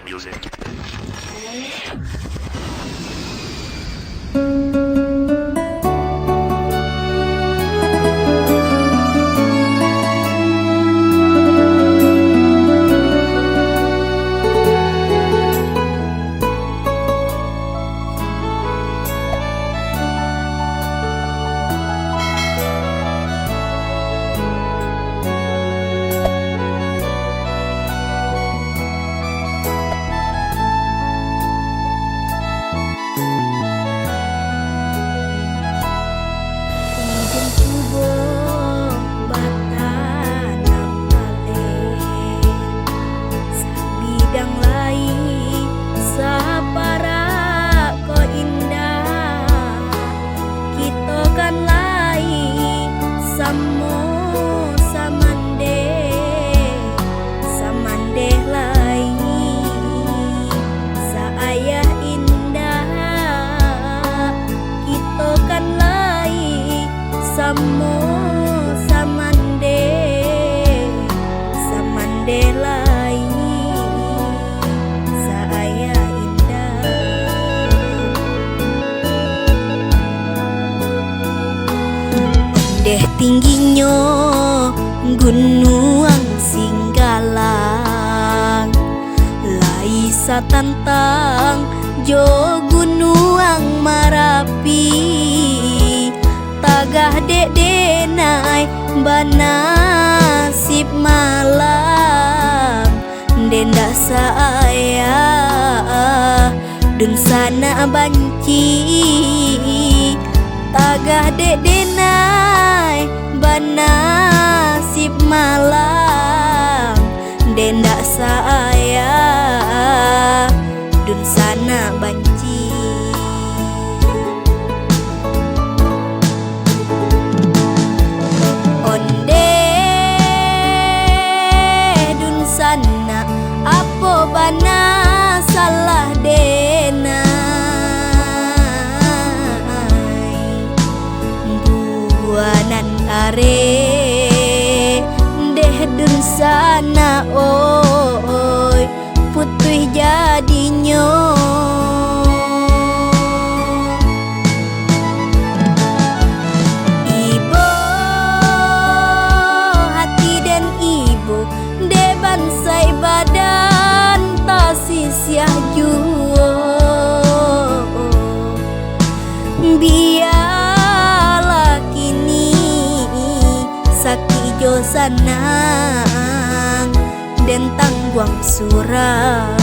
music. Deh tingginya gunung Singgalang, Laisa tantang jo gunung Marapi, tagah dek denai banasib malam, denda saya dun sana banci, tagah dek denai banasib malam, denda saya dun sana banci. Onde dun sana apo bana salah denai, buanan are deh dun sana oi putih jadinya. Ibu hati dan ibu de bansai badan tasisiah juo, biarlah kini sakijo sanang dan tangguang surang.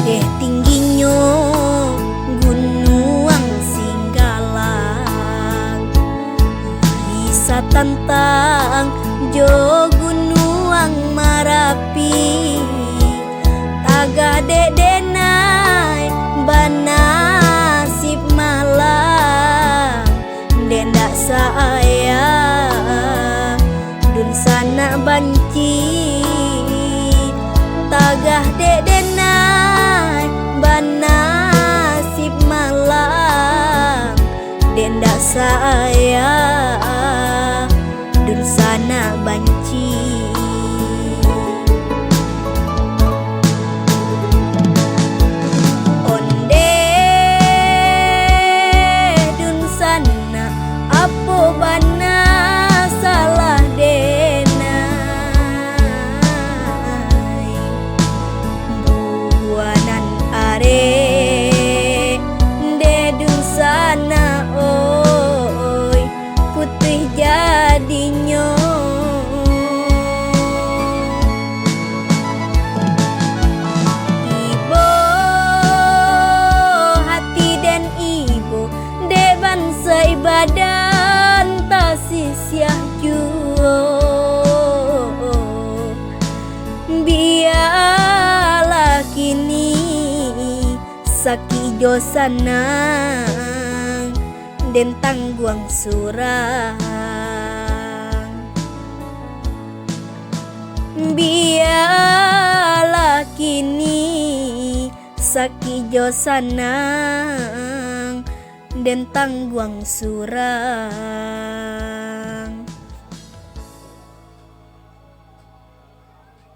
Deh tingginya gunung Singgalang, Laisa tantang jo gunung Marapi, tagah dek denai banasib malam, denda saya dun sana banci, tagah dek denai banasib malam, denda saya dun sana banci. Onde dun sana apo bana salah denai, buanan are de dun sana oi putih jadinya. Ibu hati dan ibu de bansai badan tasisiah ju, sakijo sanang den tangguang surang. Biarlah kini sakijo sanang den tangguang surang.